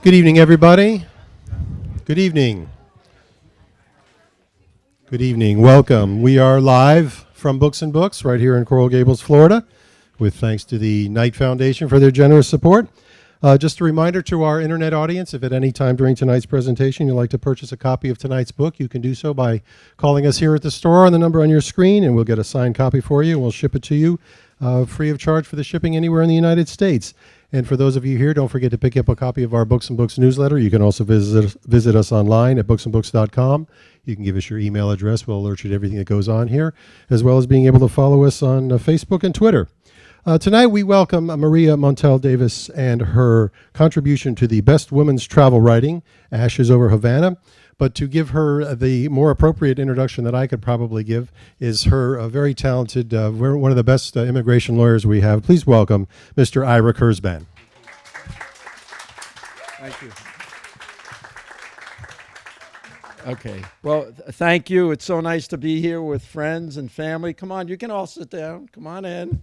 Good evening, everybody. Good evening. Good evening. Welcome. We are live from Books and Books right here in Coral Gables, Florida, with thanks to the Knight Foundation for their generous support. Just a reminder to our internet audience, if at any time during tonight's presentation you'd like to purchase a copy of tonight's book, you can do so by calling us here at the store on the number on your screen, and we'll get a signed copy for you, and we'll ship it to you free of charge for the shipping anywhere in the United States. And for those of you here, don't forget to pick up a copy of our Books and Books newsletter. You can also visit us online at booksandbooks.com. You can give us your email address. We'll alert you to everything that goes on here, as well as being able to follow us on Facebook and Twitter. Tonight we welcome Maria Montiel Davis and her contribution to the Best Women's Travel Writing, Ashes Over Havana. But to give her the more appropriate introduction that I could probably give is her very talented, one of the best immigration lawyers we have. Please welcome Mr. Ira Kurzban. Thank you. Okay. Well, thank you. It's so nice to be here with friends and family. Come on, you can all sit down. Come on in.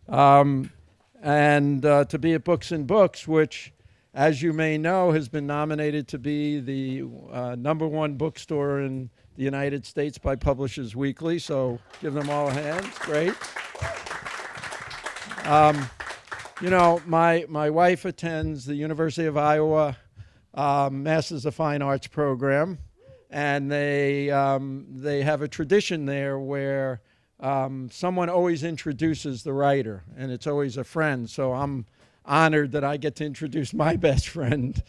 And to be at Books and Books, which, as you may know, has been nominated to be the #1 bookstore in the United States by Publishers Weekly. So give them all a hand. Great. You know, my wife attends the University of Iowa Masters of Fine Arts program, and they have a tradition there where someone always introduces the writer, and it's always a friend. So I'm honored that I get to introduce my best friend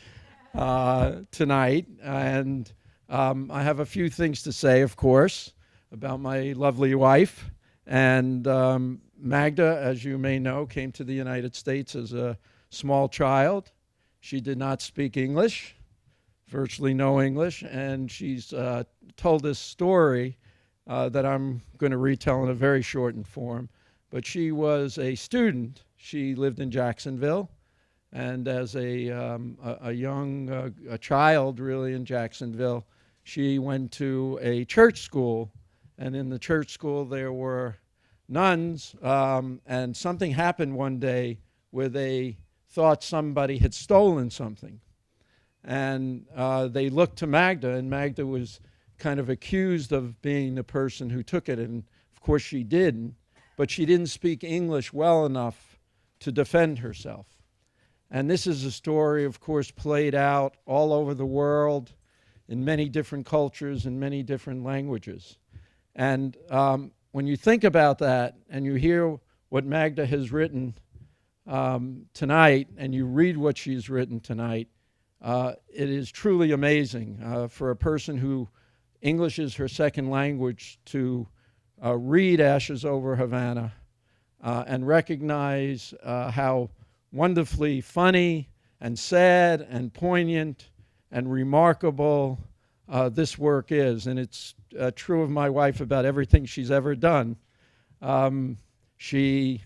tonight. And I have a few things to say, of course, about my lovely wife. And Magda, as you may know, came to the United States as a small child. She did not speak English, virtually no English, and she's told this story that I'm going to retell in a very shortened form. But she was a student. She lived in Jacksonville, and as a young child, really, in Jacksonville, she went to a church school, and in the church school there were nuns, and something happened one day where they thought somebody had stolen something. And they looked to Magda, and Magda was kind of accused of being the person who took it, and of course she did, but she didn't speak English well enough to defend herself. And this is a story, of course, played out all over the world in many different cultures and many different languages. And when you think about that and you hear what Magda has written tonight, and you read what she's written tonight, it is truly amazing for a person who English is her second language to read Ashes Over Havana and recognize how wonderfully funny and sad and poignant and remarkable this work is. And it's true of my wife about everything she's ever done. She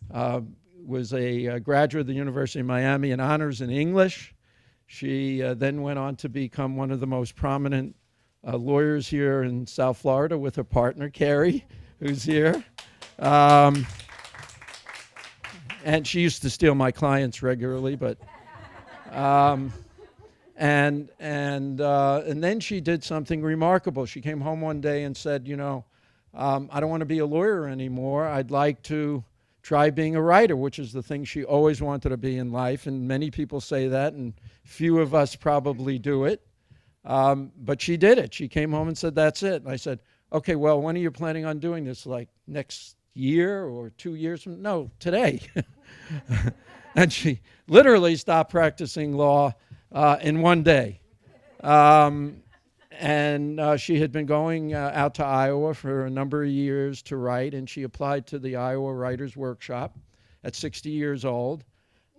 was a graduate of the University of Miami in honors in English. She then went on to become one of the most prominent lawyers here in South Florida with her partner, Carrie, who's here. And she used to steal my clients regularly, but and then she did something remarkable. She came home one day and said, you know, I don't want to be a lawyer anymore. I'd like to try being a writer, which is the thing she always wanted to be in life. And many people say that, and few of us probably do it. But she did it. She came home and said, that's it. And I said, okay, well, when are you planning on doing this? Like next year or 2 years from? No, today. And she literally stopped practicing law in one day. And she had been going out to Iowa for a number of years to write, and she applied to the Iowa Writers Workshop at 60 years old.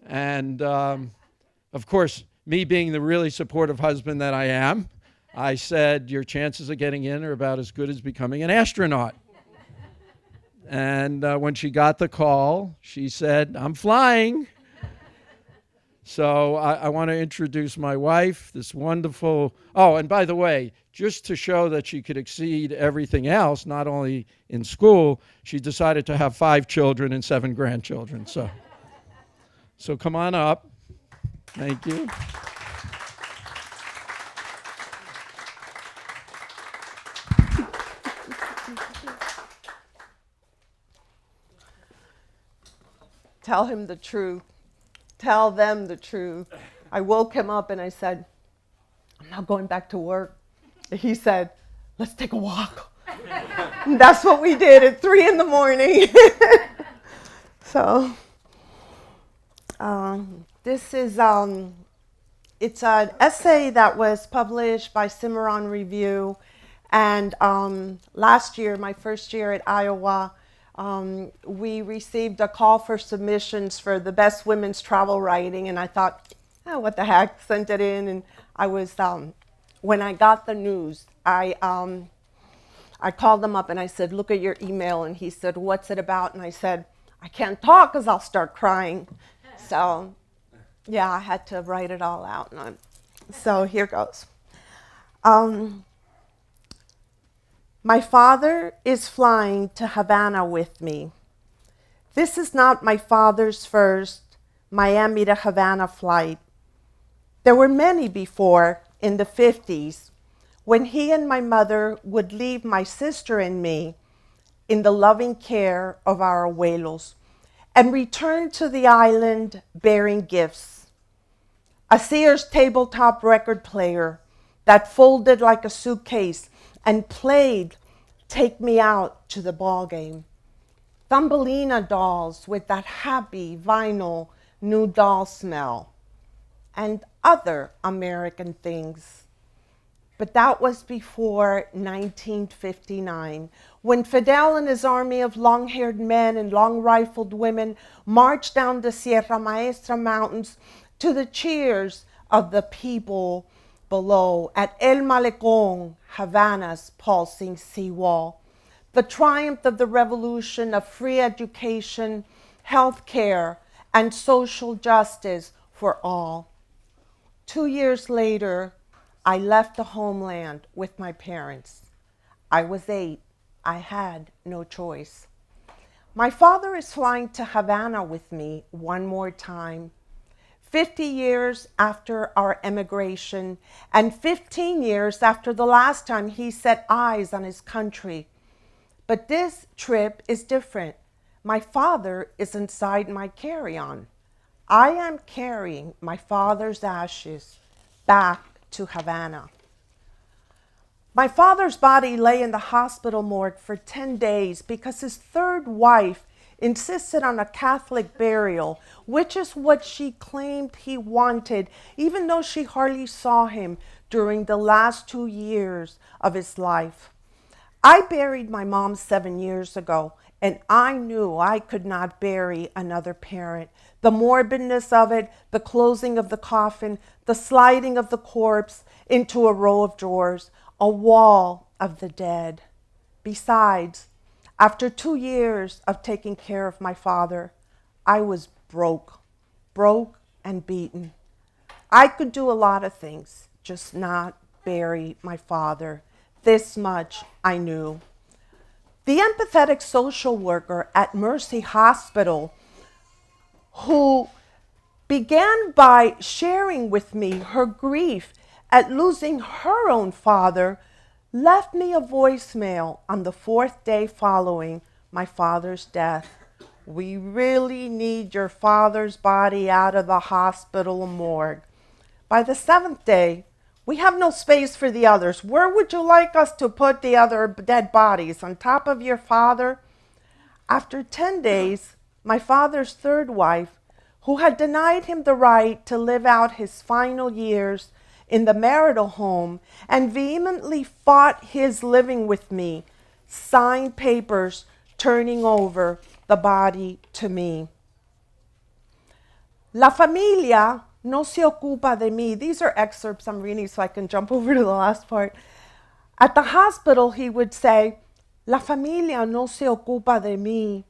And of course, me being the really supportive husband that I am, I said, your chances of getting in are about as good as becoming an astronaut. And when she got the call, she said, I'm flying. So I want to introduce my wife, this wonderful, oh, and by the way, just to show that she could exceed everything else, not only in school, she decided to have 5 children and 7 grandchildren. So come on up. Thank you. tell him the truth. Tell them the truth. I woke him up and I said, I'm not going back to work. He said, let's take a walk. And that's what we did at 3 in the morning. So, this is, it's an essay that was published by Cimarron Review. And last year, my first year at Iowa, we received a call for submissions for the best women's travel writing. And I thought, oh, what the heck, sent it in. And I was, when I got the news, I called him up and I said, look at your email. And he said, what's it about? And I said, I can't talk because I'll start crying. So, yeah, I had to write it all out. So here goes. My father is flying to Havana with me. This is not my father's first Miami to Havana flight. There were many before in the 50s when he and my mother would leave my sister and me in the loving care of our abuelos and return to the island bearing gifts. A Sears tabletop record player that folded like a suitcase and played Take Me Out to the Ball Game. Thumbelina dolls with that happy vinyl new doll smell. And other American things. But that was before 1959, when Fidel and his army of long-haired men and long-rifled women marched down the Sierra Maestra Mountains to the cheers of the people below at El Malecón, Havana's pulsing seawall. The triumph of the revolution of free education, health care, and social justice for all. 2 years later, I left the homeland with my parents. I was 8. I had no choice. My father is flying to Havana with me one more time. 50 years after our emigration and 15 years after the last time he set eyes on his country. But this trip is different. My father is inside my carry-on. I am carrying my father's ashes back to Havana. My father's body lay in the hospital morgue for 10 days because his third wife insisted on a Catholic burial, which is what she claimed he wanted, even though she hardly saw him during the last 2 years of his life. I buried my mom 7 years ago, and I knew I could not bury another parent. The morbidness of it, the closing of the coffin, the sliding of the corpse into a row of drawers, a wall of the dead. Besides, after 2 years of taking care of my father, I was broke and beaten. I could do a lot of things, just not bury my father. This much I knew. The empathetic social worker at Mercy Hospital, who began by sharing with me her grief at losing her own father, left me a voicemail on the 4th day following my father's death. We really need your father's body out of the hospital morgue. By the 7th day, we have no space for the others. Where would you like us to put the other dead bodies? On top of your father? After 10 days, my father's third wife, who had denied him the right to live out his final years in the marital home and vehemently fought his living with me, signed papers turning over the body to me. La familia no se ocupa de mí. These are excerpts I'm reading so I can jump over to the last part. At the hospital, he would say, La familia no se ocupa de mí.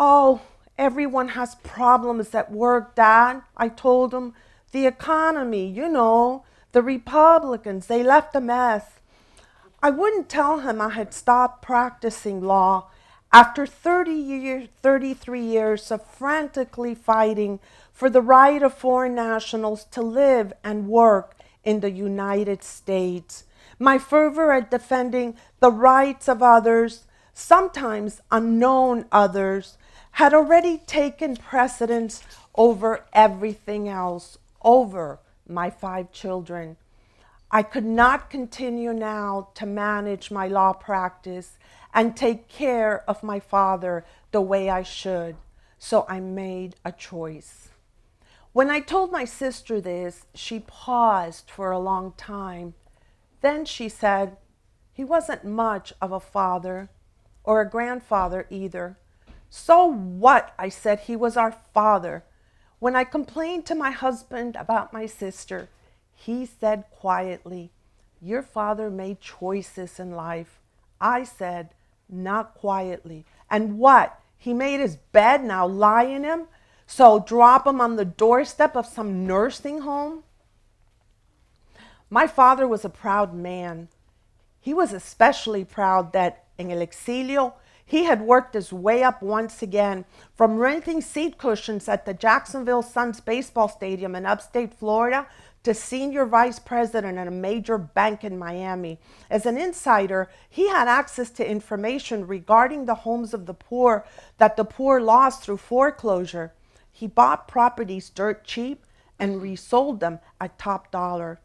Oh, everyone has problems at work, Dad. I told him, the economy, you know, the Republicans, they left a mess. I wouldn't tell him I had stopped practicing law after 33 years of frantically fighting for the right of foreign nationals to live and work in the United States. My fervor at defending the rights of others, sometimes unknown others, had already taken precedence over everything else, over my 5 children. I could not continue now to manage my law practice and take care of my father the way I should, so I made a choice. When I told my sister this, she paused for a long time. Then she said, "He wasn't much of a father, or a grandfather either." "So what?" I said. "He was our father." When I complained to my husband about my sister, he said quietly, "Your father made choices in life." I said, not quietly. "And what? He made his bed, now lie in him? So drop him on the doorstep of some nursing home?" My father was a proud man. He was especially proud that in el exilio, he had worked his way up once again from renting seat cushions at the Jacksonville Suns baseball stadium in upstate Florida to senior vice president at a major bank in Miami. As an insider, he had access to information regarding the homes of the poor that the poor lost through foreclosure. He bought properties dirt cheap and resold them at top dollar.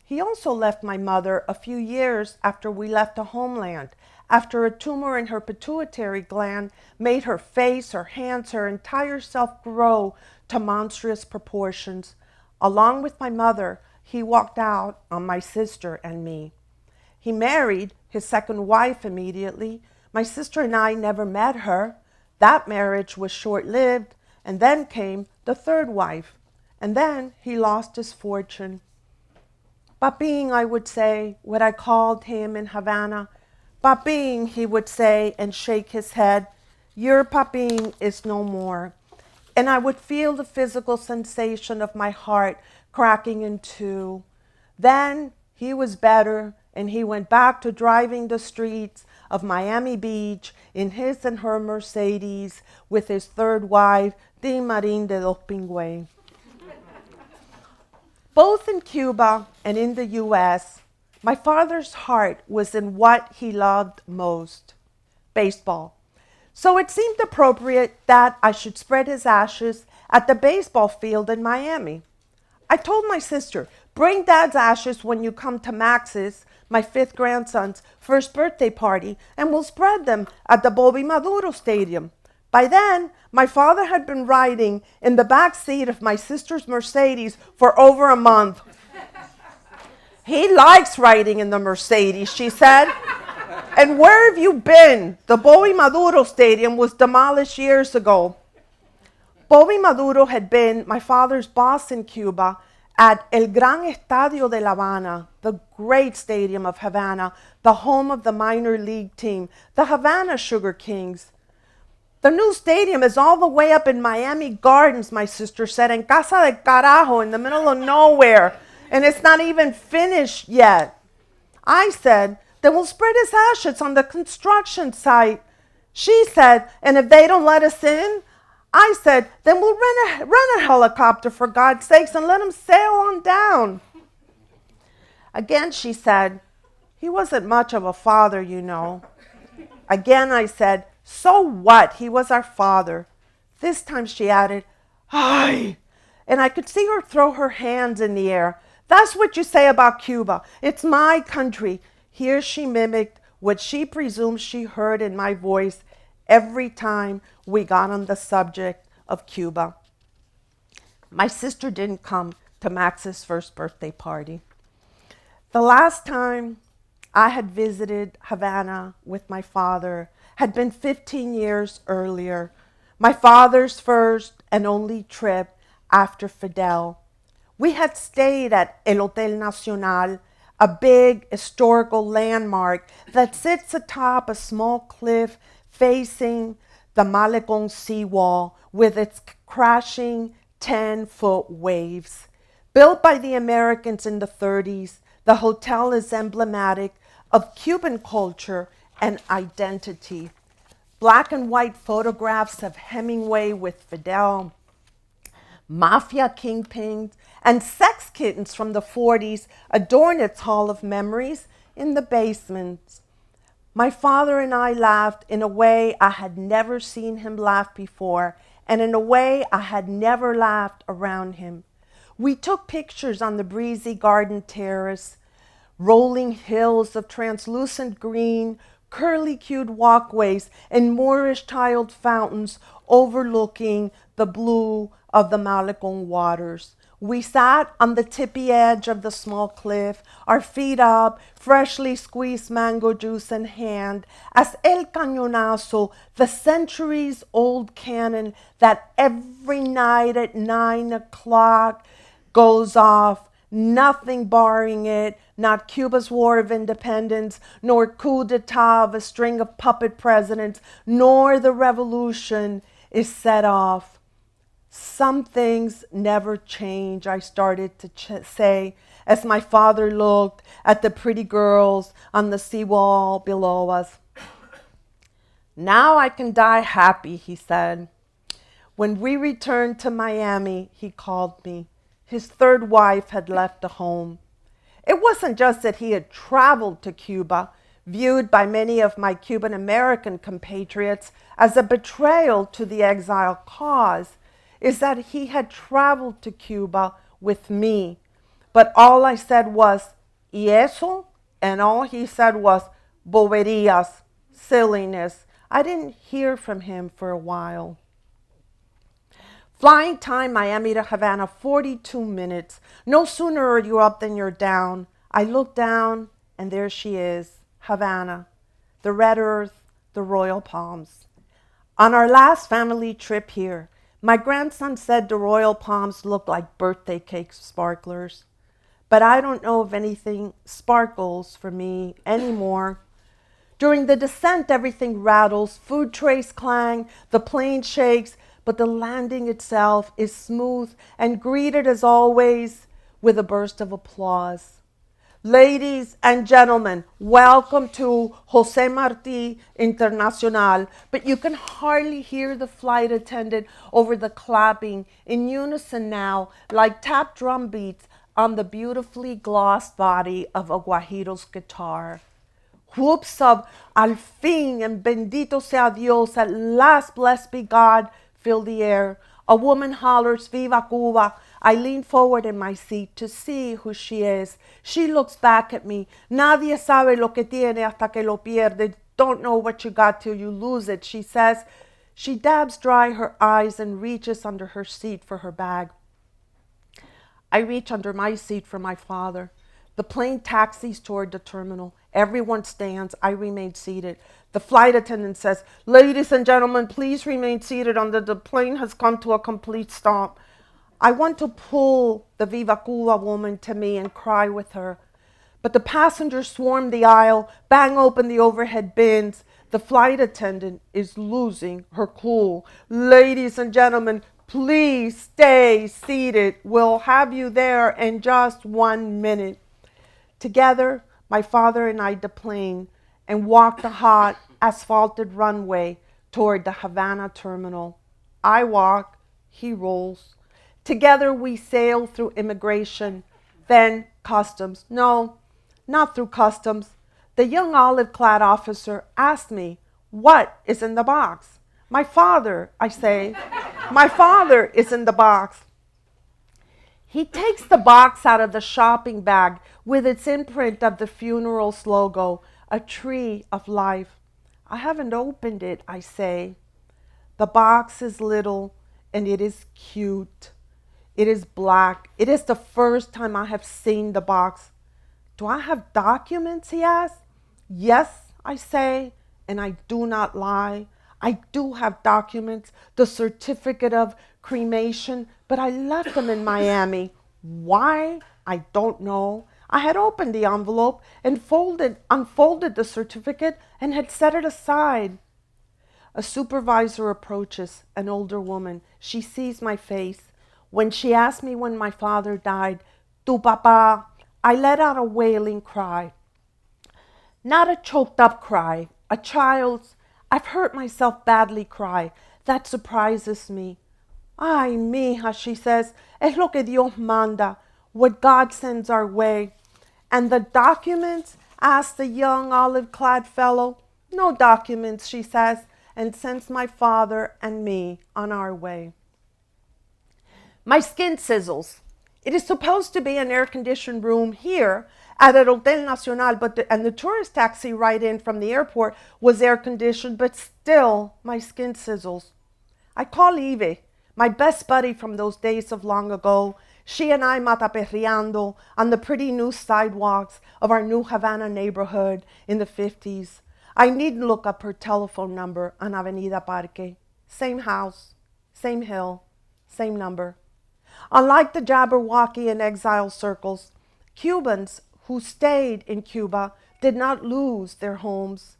He also left my mother a few years after we left the homeland, after a tumor in her pituitary gland made her face, her hands, her entire self grow to monstrous proportions. Along with my mother, he walked out on my sister and me. He married his second wife immediately. My sister and I never met her. That marriage was short-lived, and then came the third wife. And then he lost his fortune. "Papín," I would say, what I called him in Havana. "Papín," he would say and shake his head. "Your Papín is no more." And I would feel the physical sensation of my heart cracking in two. Then he was better, and he went back to driving the streets of Miami Beach in his and her Mercedes with his third wife, Di Marín de los Pingües. Both in Cuba and in the U.S., my father's heart was in what he loved most, baseball. So it seemed appropriate that I should spread his ashes at the baseball field in Miami. I told my sister, "Bring Dad's ashes when you come to Max's, my 5th grandson's, first birthday party, and we'll spread them at the Bobby Maduro Stadium." By then, my father had been riding in the back seat of my sister's Mercedes for over a month. "He likes riding in the Mercedes," she said. "And where have you been? The Bobby Maduro Stadium was demolished years ago." Bobby Maduro had been my father's boss in Cuba at El Gran Estadio de La Habana, the great stadium of Havana, the home of the minor league team, the Havana Sugar Kings. "The new stadium is all the way up in Miami Gardens," my sister said, "en casa de carajo, in the middle of nowhere, and it's not even finished yet." I said, "Then we'll spread his ashes on the construction site." She said, "And if they don't let us in?" I said, "Then we'll rent a helicopter, for God's sakes, and let him sail on down." Again she said, "He wasn't much of a father, you know." Again I said, "So what? He was our father." This time she added, "Ay," and I could see her throw her hands in the air. "That's what you say about Cuba. It's my country." Here she mimicked what she presumed she heard in my voice every time we got on the subject of Cuba. My sister didn't come to Max's first birthday party. The last time I had visited Havana with my father had been 15 years earlier, my father's first and only trip after Fidel. We had stayed at El Hotel Nacional, a big historical landmark that sits atop a small cliff facing the Malecón seawall with its crashing 10-foot waves. Built by the Americans in the 30s, the hotel is emblematic of Cuban culture and identity. Black and white photographs of Hemingway with Fidel, mafia kingpins, and sex kittens from the 40s adorn its hall of memories in the basements. My father and I laughed in a way I had never seen him laugh before, and in a way I had never laughed around him. We took pictures on the breezy garden terrace, rolling hills of translucent green, curly-cued walkways, and Moorish tiled fountains overlooking the blue of the Malecon waters. We sat on the tippy edge of the small cliff, our feet up, freshly squeezed mango juice in hand, as El Cañonazo, the centuries-old cannon that every night at 9 o'clock goes off, nothing barring it, not Cuba's War of Independence, nor coup d'etat of a string of puppet presidents, nor the revolution is set off. Some things never change, I started to say, as my father looked at the pretty girls on the seawall below us. Now I can die happy, he said. When we returned to Miami, he called me. His third wife had left the home. It wasn't just that he had traveled to Cuba, viewed by many of my Cuban American compatriots as a betrayal to the exile cause, is that he had traveled to Cuba with me. But all I said was, ¿y eso? And all he said was, boberías, silliness. I didn't hear from him for a while. Flying time, Miami to Havana, 42 minutes. No sooner are you up than you're down. I look down, and there she is, Havana, the red earth, the royal palms. On our last family trip here, my grandson said the royal palms look like birthday cake sparklers. But I don't know if anything sparkles for me anymore. During the descent, everything rattles, food trays clang, the plane shakes, but the landing itself is smooth and greeted as always with a burst of applause. Ladies and gentlemen, welcome to Jose Marti Internacional. But you can hardly hear the flight attendant over the clapping in unison now, like tap drum beats on the beautifully glossed body of a guajiro's guitar. Whoops of al fin and bendito sea Dios, at last blessed be God, fill the air. A woman hollers, Viva Cuba. I lean forward in my seat to see who she is. She looks back at me. Nadie sabe lo que tiene hasta que lo pierde. Don't know what you got till you lose it, she says. She dabs dry her eyes and reaches under her seat for her bag. I reach under my seat for my father. The plane taxis toward the terminal. Everyone stands. I remain seated. The flight attendant says, ladies and gentlemen, please remain seated until the plane has come to a complete stop. I want to pull the Viva Cuba woman to me and cry with her. But the passengers swarm the aisle, bang open the overhead bins. The flight attendant is losing her cool. Ladies and gentlemen, please stay seated. We'll have you there in just 1 minute. Together, my father and I deplaned and walked the hot, asphalted runway toward the Havana terminal. I walk, he rolls. Together we sail through immigration, then customs. No, not through customs. The young olive-clad officer asked me, what is in the box? My father, I say. My father is in the box. He takes the box out of the shopping bag with its imprint of the funeral's logo, a tree of life. I haven't opened it, I say. The box is little and it is cute. It is black. It is the first time I have seen the box. Do I have documents, he asks. Yes, I say, and I do not lie. I do have documents, the certificate of cremation, but I left them in Miami. Why? I don't know. I had opened the envelope and unfolded the certificate and had set it aside. A supervisor approaches, an older woman. She sees my face. When she asked me when my father died, tu papa, I let out a wailing cry. Not a choked up cry, a child's, I've hurt myself badly cry. That surprises me. Ay, mija, she says, es lo que Dios manda, what God sends our way. And the documents, asked the young olive-clad fellow. No documents, she says, and sends my father and me on our way. My skin sizzles. It is supposed to be an air-conditioned room here at El Hotel Nacional, and the tourist taxi ride in from the airport was air-conditioned, but still my skin sizzles. I call Eve, my best buddy from those days of long ago. She and I mataperreando on the pretty new sidewalks of our new Havana neighborhood in the 50s. I needn't look up her telephone number on Avenida Parque. Same house, same hill, same number. Unlike the Jabberwocky and exile circles, Cubans who stayed in Cuba did not lose their homes.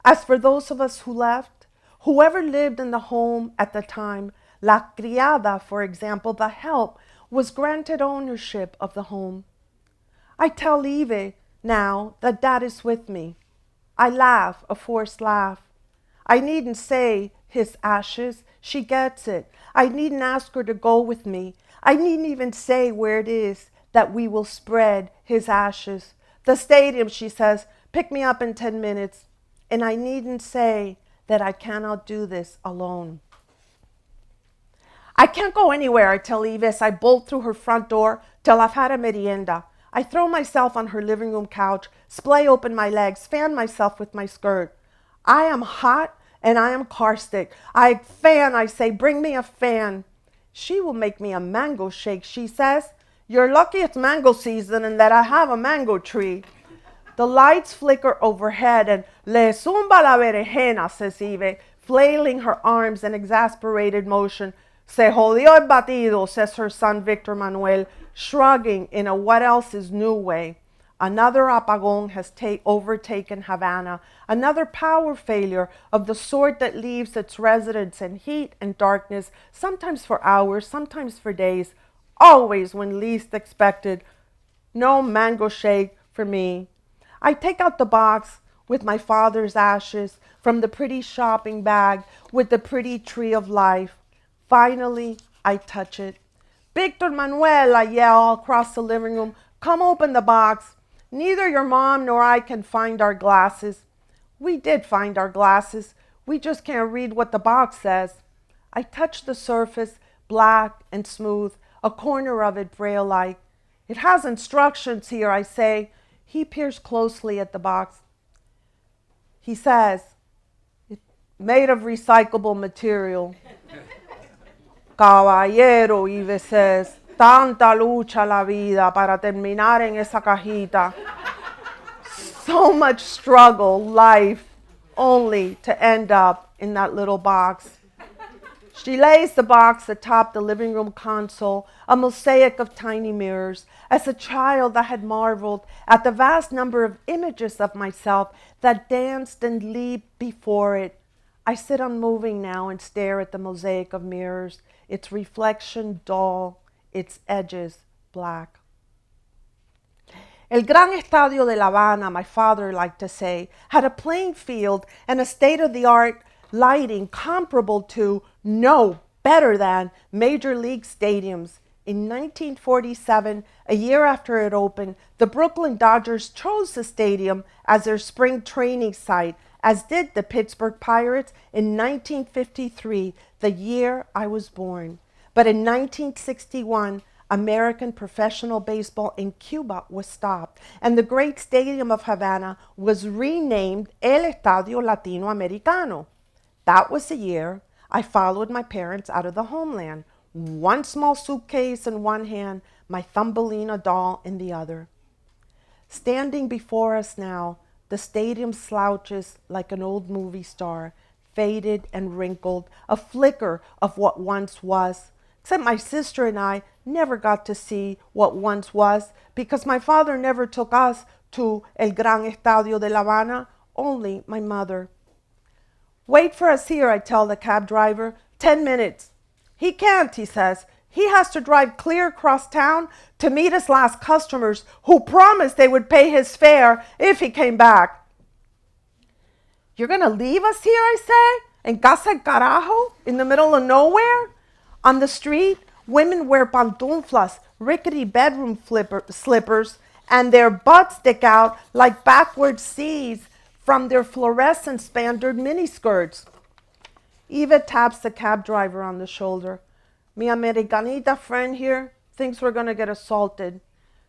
As for those of us who left, whoever lived in the home at the time, La Criada, for example, the help, was granted ownership of the home. I tell Eve now that Dad is with me. I laugh, a forced laugh. I needn't say his ashes. She gets it. I needn't ask her to go with me. I needn't even say where it is that we will spread his ashes. The stadium, she says, pick me up in 10 minutes. And I needn't say that I cannot do this alone. I can't go anywhere, I tell Eve as I bolt through her front door till I've had a merienda. I throw myself on her living room couch, splay open my legs, fan myself with my skirt. I am hot and I am caustic. I say, bring me a fan. She will make me a mango shake, she says. You're lucky it's mango season and that I have a mango tree. The lights flicker overhead and le zumba la berenjena, says Eve, flailing her arms in exasperated motion. Se jodió el batido, says her son Victor Manuel, shrugging in a what else is new way. Another apagón has overtaken Havana, another power failure of the sort that leaves its residents in heat and darkness, sometimes for hours, sometimes for days, always when least expected. No mango shake for me. I take out the box with my father's ashes from the pretty shopping bag with the pretty tree of life. Finally, I touch it. Victor Manuel, I yell across the living room, come open the box. Neither your mom nor I can find our glasses. We did find our glasses. We just can't read what the box says. I touch the surface, black and smooth, a corner of it braille-like. It has instructions here, I say. He peers closely at the box. He says, it's made of recyclable material. Caballero, Eve says, tanta lucha la vida para terminar en esa cajita. So much struggle, life, only to end up in that little box. She lays the box atop the living room console, a mosaic of tiny mirrors. As a child, I had marveled at the vast number of images of myself that danced and leaped before it. I sit unmoving now and stare at the mosaic of mirrors, its reflection dull, its edges black. El Gran Estadio de La Habana, my father liked to say, had a playing field and a state-of-the-art lighting comparable to, no, better than, major league stadiums. In 1947, a year after it opened, the Brooklyn Dodgers chose the stadium as their spring training site, as did the Pittsburgh Pirates in 1953, the year I was born. But in 1961, American professional baseball in Cuba was stopped, and the great stadium of Havana was renamed El Estadio Latinoamericano. That was the year I followed my parents out of the homeland, one small suitcase in one hand, my Thumbelina doll in the other. Standing before us now, the stadium slouches like an old movie star, faded and wrinkled, a flicker of what once was. Except my sister and I never got to see what once was because my father never took us to El Gran Estadio de La Habana, only my mother. Wait for us here, I tell the cab driver. 10 minutes. He can't, he says. He has to drive clear across town to meet his last customers who promised they would pay his fare if he came back. You're going to leave us here, I say, en casa carajo, in the middle of nowhere? On the street, women wear pantuflas, rickety bedroom slippers, and their butts stick out like backward C's from their fluorescent spandered miniskirts. Eva taps the cab driver on the shoulder. Mi Americanita friend here thinks we're going to get assaulted,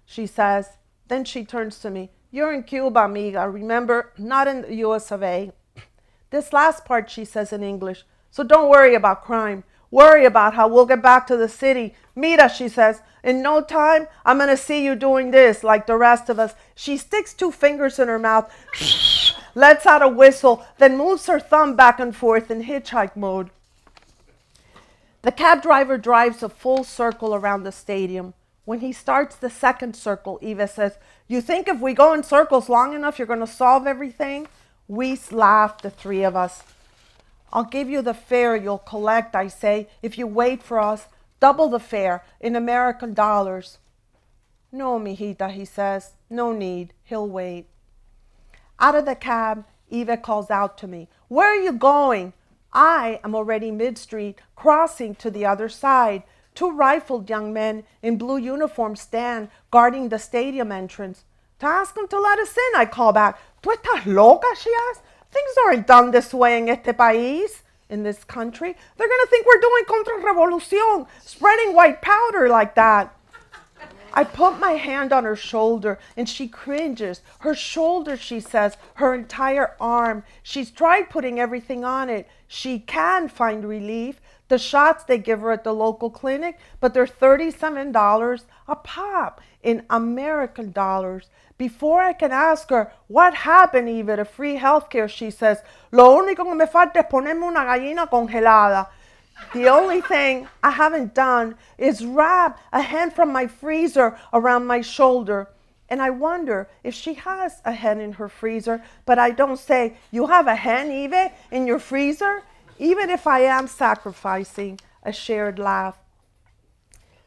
she says. Then she turns to me. You're in Cuba, amiga, remember? Not in the US of A. This last part she says in English. So don't worry about crime. Worry about how we'll get back to the city. Mira, she says, in no time, I'm going to see you doing this like the rest of us. She sticks 2 fingers in her mouth, lets out a whistle, then moves her thumb back and forth in hitchhike mode. The cab driver drives a full circle around the stadium. When he starts the second circle, Eva says, you think if we go in circles long enough, you're going to solve everything? We laugh, the 3 of us. I'll give you the fare you'll collect, I say, if you wait for us. Double the fare in American dollars. No, mijita, he says. No need. He'll wait. Out of the cab, Eva calls out to me. Where are you going? I am already mid-street, crossing to the other side. 2 rifled young men in blue uniforms stand, guarding the stadium entrance. To ask them to let us in, I call back. ¿Tú estás loca? She asks. Things aren't done this way in este país, in this country. They're going to think we're doing contra-revolución, spreading white powder like that. I put my hand on her shoulder and she cringes. Her shoulder, she says, her entire arm. She's tried putting everything on it. She can find relief. The shots they give her at the local clinic, but they're $37 a pop in American dollars. Before I can ask her, what happened, Eva, to free healthcare, she says, lo único que me falta es ponerme una gallina congelada. The only thing I haven't done is wrap a hen from my freezer around my shoulder. And I wonder if she has a hen in her freezer, but I don't say, you have a hen, Eva, in your freezer? Even if I am sacrificing a shared laugh.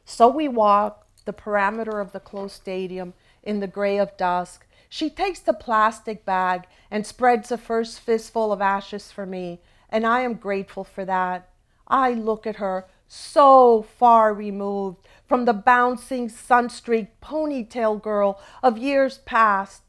So we walk the perimeter of the closed stadium in the gray of dusk. She takes the plastic bag and spreads the first fistful of ashes for me, and I am grateful for that. I look at her, so far removed from the bouncing, sun-streaked ponytail girl of years past.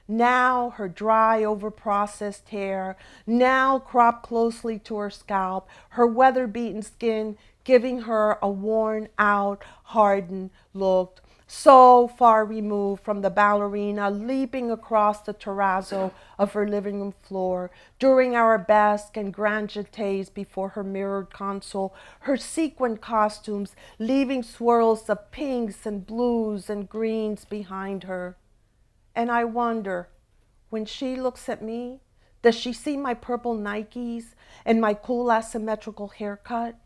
Now her dry, over-processed hair, now cropped closely to her scalp, her weather-beaten skin giving her a worn-out, hardened look. So far removed from the ballerina leaping across the terrazzo of her living room floor during arabesque and grand jetés before her mirrored console, her sequined costumes leaving swirls of pinks and blues and greens behind her. And I wonder, when she looks at me, does she see my purple Nikes and my cool asymmetrical haircut?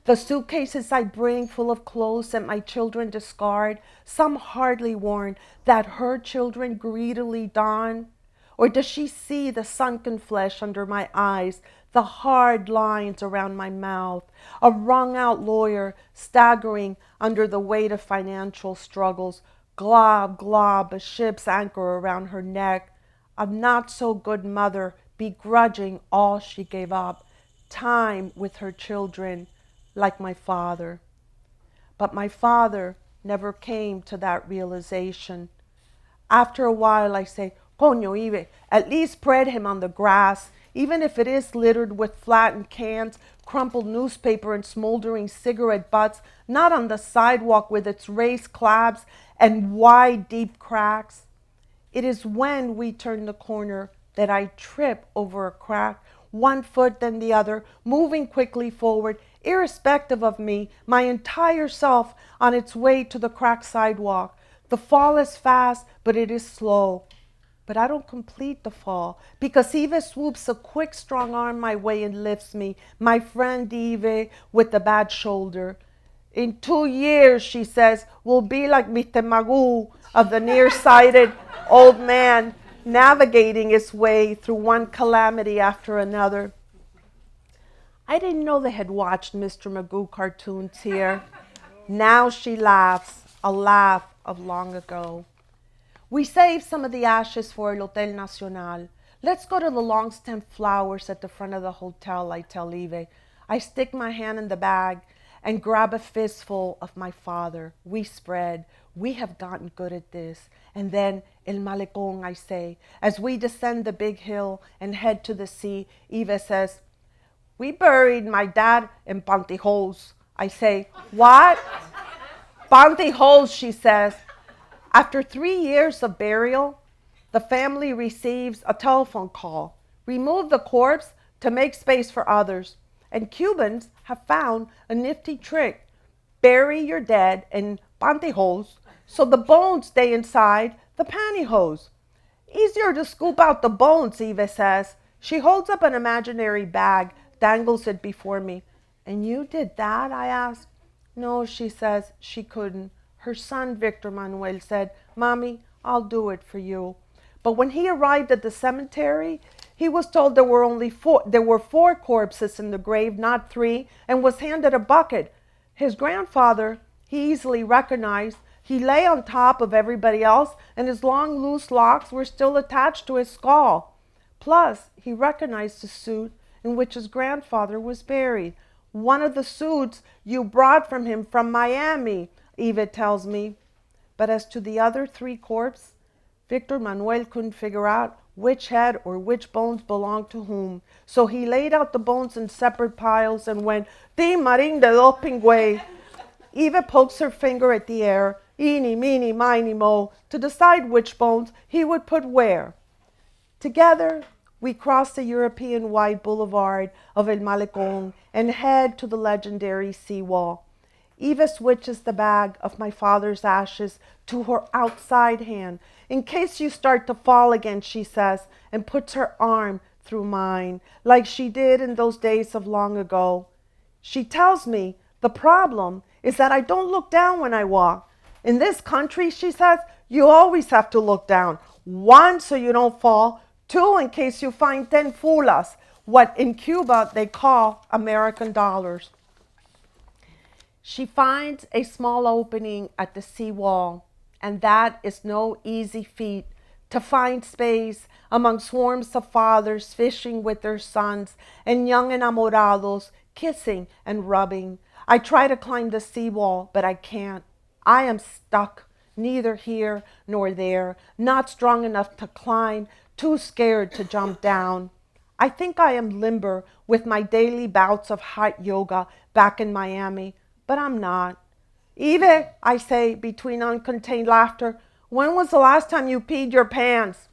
The suitcases I bring full of clothes that my children discard, some hardly worn, that her children greedily don? Or does she see the sunken flesh under my eyes, the hard lines around my mouth, a wrung-out lawyer staggering under the weight of financial struggles, glob, glob, a ship's anchor around her neck, a not-so-good mother begrudging all she gave up, time with her children, like my father. But my father never came to that realization. After a while I say, Coño, Ibe, at least spread him on the grass, even if it is littered with flattened cans, crumpled newspaper and smoldering cigarette butts, not on the sidewalk with its raised slabs and wide, deep cracks. It is when we turn the corner that I trip over a crack, one foot then the other, moving quickly forward, irrespective of me, my entire self on its way to the cracked sidewalk. The fall is fast, but it is slow. But I don't complete the fall, because Eve swoops a quick, strong arm my way and lifts me, my friend Eve with the bad shoulder. In 2 years, she says, we'll be like Mr. Magoo of the nearsighted old man navigating his way through one calamity after another. I didn't know they had watched Mr. Magoo cartoons here. Now she laughs, a laugh of long ago. We saved some of the ashes for El Hotel Nacional. Let's go to the long-stemmed flowers at the front of the hotel, I tell Eve. I stick my hand in the bag and grab a fistful of my father. We spread. We have gotten good at this. And then El Malecón, I say. As we descend the big hill and head to the sea, Eva says, we buried my dad in pantyhose. I say, what? Pantyhose, she says. After 3 years of burial, the family receives a telephone call. Remove the corpse to make space for others. And Cubans have found a nifty trick. Bury your dead in pantyhose so the bones stay inside the pantyhose. Easier to scoop out the bones, Eva says. She holds up an imaginary bag, dangles it before me. And you did that? I ask. No, she says, she couldn't. Her son, Victor Manuel, said, Mommy, I'll do it for you. But when he arrived at the cemetery, he was told there were four corpses in the grave, not 3, and was handed a bucket. His grandfather, he easily recognized. He lay on top of everybody else, and his long, loose locks were still attached to his skull. Plus, he recognized the suit in which his grandfather was buried. One of the suits you brought from him from Miami, Eva tells me. But as to the other 3 corpses, Victor Manuel couldn't figure out which head or which bones belonged to whom. So he laid out the bones in separate piles and went, Ti marín de dos pingüe. Eva pokes her finger at the air, eeny, meeny, miny, mo, to decide which bones he would put where. Together, we cross the European-wide boulevard of El Malecón and head to the legendary seawall. Eva switches the bag of my father's ashes to her outside hand. In case you start to fall again, she says, and puts her arm through mine, like she did in those days of long ago. She tells me the problem is that I don't look down when I walk. In this country, she says, you always have to look down. 1, so you don't fall. 2, in case you find 10 fulas, what in Cuba they call American dollars. She finds a small opening at the seawall, and that is no easy feat, to find space among swarms of fathers fishing with their sons and young enamorados kissing and rubbing. I try to climb the seawall, but I can't. I am stuck, neither here nor there, not strong enough to climb, too scared to jump down. I think I am limber with my daily bouts of hot yoga back in Miami, but I'm not. Eve, I say between uncontained laughter, when was the last time you peed your pants?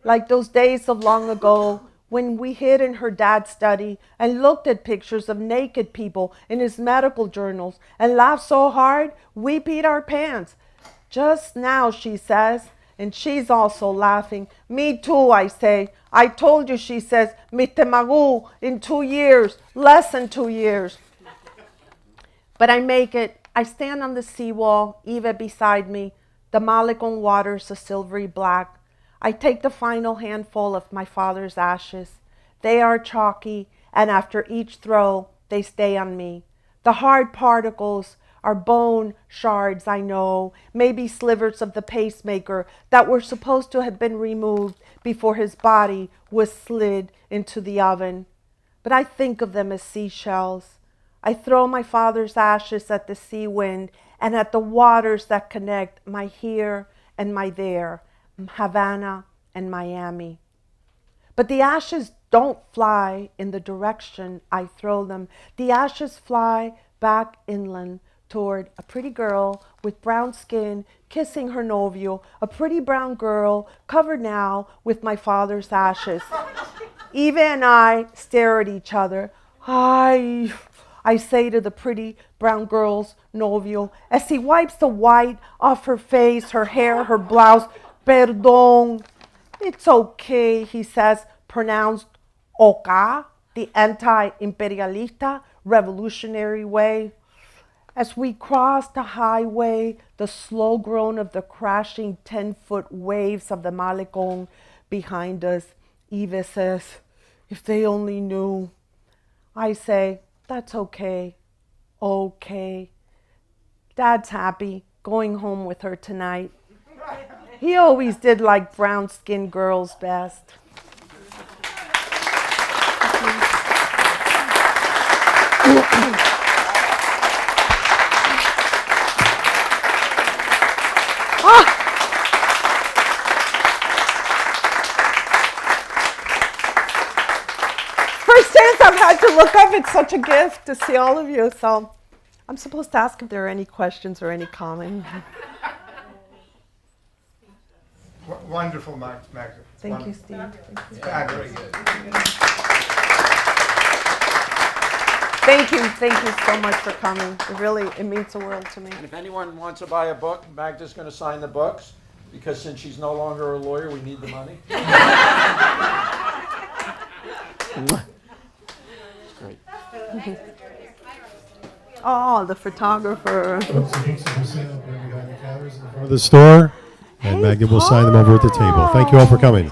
Like those days of long ago when we hid in her dad's study and looked at pictures of naked people in his medical journals and laughed so hard we peed our pants. Just now, she says, and she's also laughing. Me too, I say. I told you, she says, mitemagu, in 2 years, less than 2 years. But I make it. I stand on the seawall, Eva beside me. The Malecón waters a silvery black. I take the final handful of my father's ashes. They are chalky, and after each throw, they stay on me. The hard particles are bone shards, I know, maybe slivers of the pacemaker that were supposed to have been removed before his body was slid into the oven. But I think of them as seashells. I throw my father's ashes at the sea wind and at the waters that connect my here and my there, Havana and Miami. But the ashes don't fly in the direction I throw them. The ashes fly back inland toward a pretty girl with brown skin kissing her novio, a pretty brown girl covered now with my father's ashes. Eva and I stare at each other. I say to the pretty brown girl's novio as he wipes the white off her face, her hair, her blouse. Perdón. It's okay, he says, pronounced oka, the anti-imperialista revolutionary way. As we cross the highway, the slow groan of the crashing 10-foot waves of the Malecón behind us, Eva says, if they only knew. I say, that's okay. Okay. Dad's happy going home with her tonight. He always did like brown-skinned girls best. I've had to look up. It's such a gift to see all of you. So I'm supposed to ask if there are any questions or any comments. Wonderful, Magda. Thank you, Steve. Thank you. Fabulous. Thank you so much for coming. It means the world to me. And if anyone wants to buy a book, Magda's going to sign the books, because since she's no longer a lawyer, we need the money. Great. Oh, the photographer. The store, and Magda will sign them over at the table. Thank you all for coming.